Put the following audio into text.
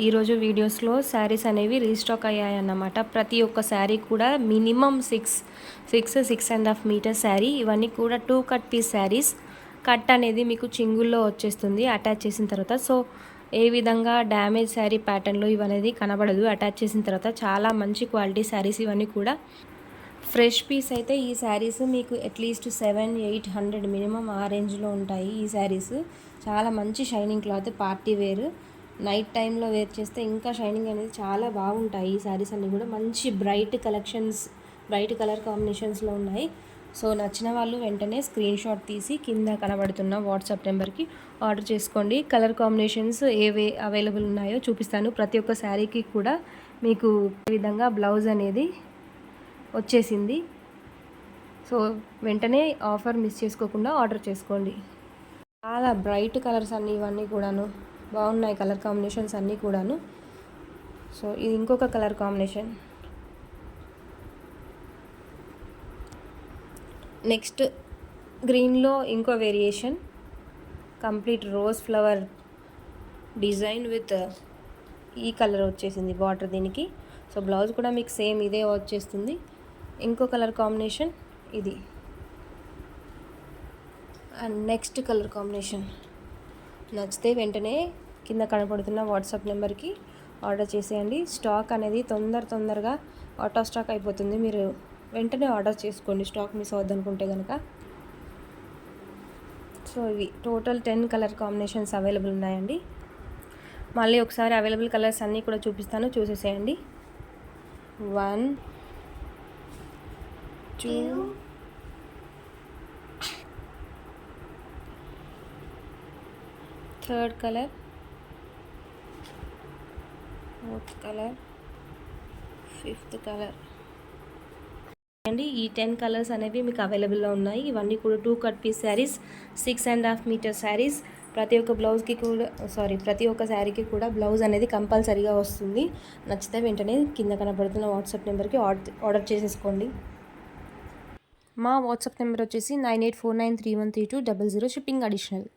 ఈరోజు వీడియోస్లో శారీస్ అనేవి రీస్టాక్ అయ్యాయన్నమాట. ప్రతి ఒక్క శారీ కూడా మినిమం 6.5 మీటర్ శారీ. ఇవన్నీ కూడా 2 కట్ పీస్ శారీస్. కట్ అనేది మీకు చింగుల్లో వచ్చేస్తుంది అటాచ్ చేసిన తర్వాత. సో ఏ విధంగా డ్యామేజ్ శారీ ప్యాటర్న్లో ఇవనేది కనబడదు అటాచ్ చేసిన తర్వాత. చాలా మంచి క్వాలిటీ శారీస్ ఇవన్నీ కూడా. ఫ్రెష్ పీస్ అయితే ఈ శారీస్ మీకు అట్లీస్ట్ 700-800 మినిమం ఆ రేంజ్లో ఉంటాయి. ఈ శారీస్ చాలా మంచి shining cloth, party wear, night టైంలో వేర్ చేస్తే ఇంకా షైనింగ్ అనేది చాలా బాగుంటాయి. ఈ శారీస్ అన్నీ కూడా మంచి బ్రైట్ కలెక్షన్స్, బ్రైట్ కలర్ కాంబినేషన్స్లో ఉన్నాయి. సో నచ్చిన వాళ్ళు వెంటనే స్క్రీన్ షాట్ తీసి కింద కనబడుతున్న వాట్సాప్ నెంబర్కి ఆర్డర్ చేసుకోండి. కలర్ కాంబినేషన్స్ ఏవే అవైలబుల్ ఉన్నాయో చూపిస్తాను. ప్రతి ఒక్క శారీకి కూడా మీకు ఈ విధంగా బ్లౌజ్ అనేది వచ్చేసింది. సో వెంటనే ఆఫర్ మిస్ చేసుకోకుండా ఆర్డర్ చేసుకోండి. చాలా బ్రైట్ కలర్స్ అన్నీ ఇవన్నీ కూడాను బాగున్నాయి. కలర్ కాంబినేషన్స్ అన్నీ కూడాను. సో ఇది ఇంకొక కలర్ కాంబినేషన్. నెక్స్ట్ గ్రీన్లో ఇంకో variation, complete rose flower design with ఈ కలర్ వచ్చేసింది బార్డర్ దీనికి. సో బ్లౌజ్ కూడా మీకు సేమ్ ఇదే వచ్చేస్తుంది. ఇంకో కలర్ కాంబినేషన్ ఇది. అండ్ నెక్స్ట్ కలర్ కాంబినేషన్ నచ్చితే వెంటనే కింద కనపడుతున్న వాట్సాప్ నెంబర్కి ఆర్డర్ చేసేయండి. స్టాక్ అనేది తొందరగా అవుట్ ఆఫ్ స్టాక్ అయిపోతుంది. మీరు వెంటనే ఆర్డర్ చేసుకోండి స్టాక్ మిస్ అవ్వద్దు అనుకుంటే కనుక. సో ఇవి టోటల్ 10 కలర్ కాంబినేషన్స్ అవైలబుల్ ఉన్నాయండి. మళ్ళీ ఒకసారి అవైలబుల్ కలర్స్ అన్నీ కూడా చూపిస్తాను, చూసేసేయండి. 1, 2, 3rd colour, 4th colour, 5th colour అండి. ఈ 10 కలర్స్ అనేవి మీకు అవైలబుల్లో ఉన్నాయి. ఇవన్నీ కూడా 2 cut piece saris, 6.5 metre saris. ప్రతి ఒక్క శారీకి కూడా బ్లౌజ్ అనేది కంపల్సరీగా వస్తుంది. నచ్చితే వెంటనే కింద కనబడుతున్న వాట్సాప్ నెంబర్కి ఆర్డర్ చేసేసుకోండి. మా వాట్సాప్ నెంబర్ వచ్చేసి 9849313200. Shipping additional.